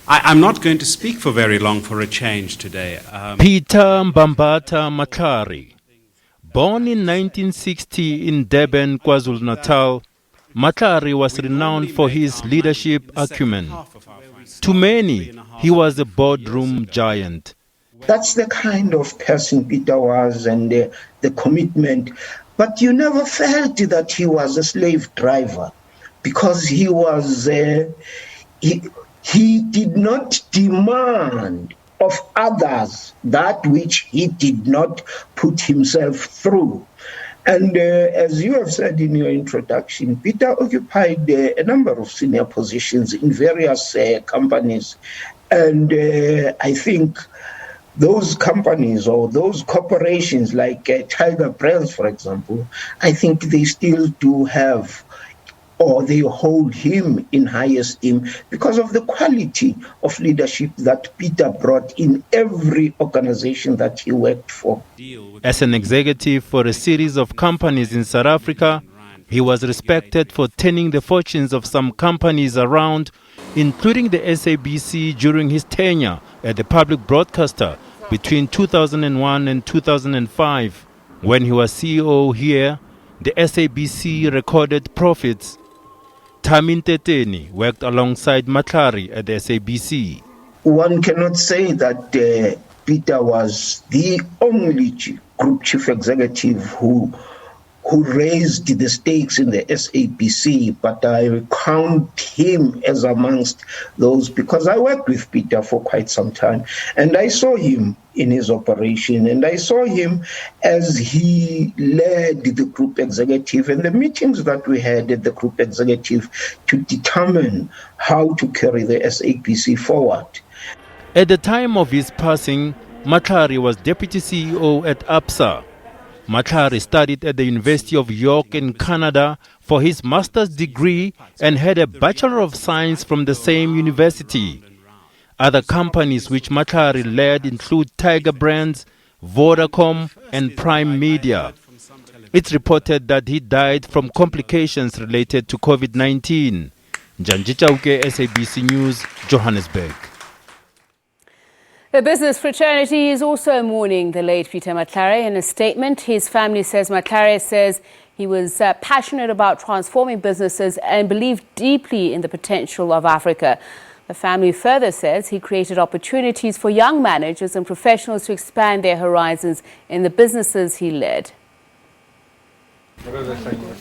I'm not going to speak for very long for a change today. Peter Matlare, born in 1960 in Durban, KwaZulu-Natal, Matlare was renowned for his leadership acumen. To many, he was a boardroom giant. That's the kind of person Peter was, and the commitment. But you never felt that he was a slave driver, because he was he did not demand of others that which he did not put himself through. And as you have said in your introduction, Peter occupied a number of senior positions in various companies. And I think those companies or those corporations like Tiger Brands, for example, I think they still do have, or they hold him in high esteem because of the quality of leadership that Peter brought in every organization that he worked for. As an executive for a series of companies in South Africa, he was respected for turning the fortunes of some companies around, including the SABC during his tenure at the public broadcaster between 2001 and 2005. When he was CEO here, the SABC recorded profits. Tamin Teteni worked alongside Matlare at the SABC. One cannot say that Peter was the only group chief executive who raised the stakes in the SABC, but I count him as amongst those because I worked with Peter for quite some time, and I saw him in his operation, and I saw him as he led the group executive and the meetings that we had at the group executive to determine how to carry the SABC forward. At the time of his passing, Matlare was deputy CEO at ABSA. Matlare studied at the University of York in Canada for his master's degree and had a Bachelor of Science from the same university. Other companies which Matlare led include Tiger Brands, Vodacom and Prime Media. It's reported that he died from complications related to COVID-19. Janjita Uke, SABC News, Johannesburg. The business fraternity is also mourning the late Peter Matlare. In a statement, his family says Matlare says he was passionate about transforming businesses and believed deeply in the potential of Africa. The family further says he created opportunities for young managers and professionals to expand their horizons in the businesses he led.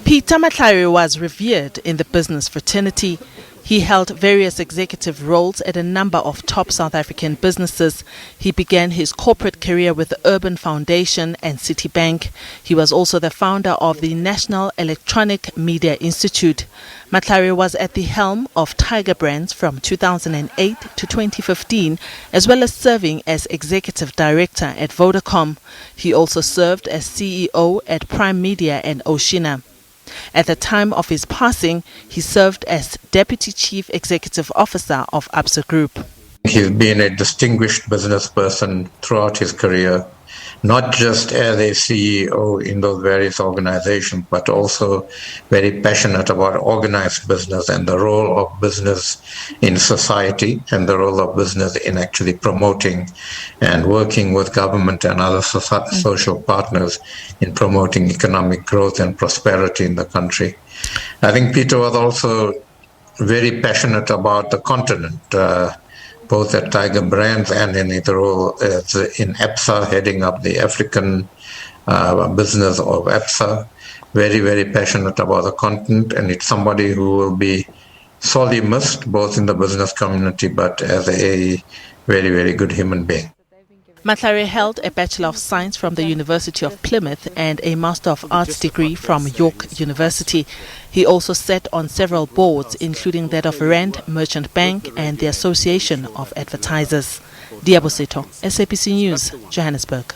Peter Matlare was revered in the business fraternity. He held various executive roles at a number of top South African businesses. He began his corporate career with the Urban Foundation and Citibank. He was also the founder of the National Electronic Media Institute. Matlare was at the helm of Tiger Brands from 2008 to 2015, as well as serving as executive director at Vodacom. He also served as CEO at Prime Media and Oshina. At the time of his passing, he served as Deputy Chief Executive Officer of ABSA Group. He's been a distinguished business person throughout his career, not just as a CEO in those various organizations, but also very passionate about organized business and the role of business in society and the role of business in actually promoting and working with government and other social partners in promoting economic growth and prosperity in the country. I think Peter was also very passionate about the continent, both at Tiger Brands and in his role as in ABSA, heading up the African business of ABSA. Very, very passionate about the continent, and it's somebody who will be sorely missed, both in the business community, but as a very, very good human being. Matlare held a Bachelor of Science from the University of Plymouth and a Master of Arts degree from York University. He also sat on several boards, including that of Rand Merchant Bank and the Association of Advertisers. Diaboseto, SABC News, Johannesburg.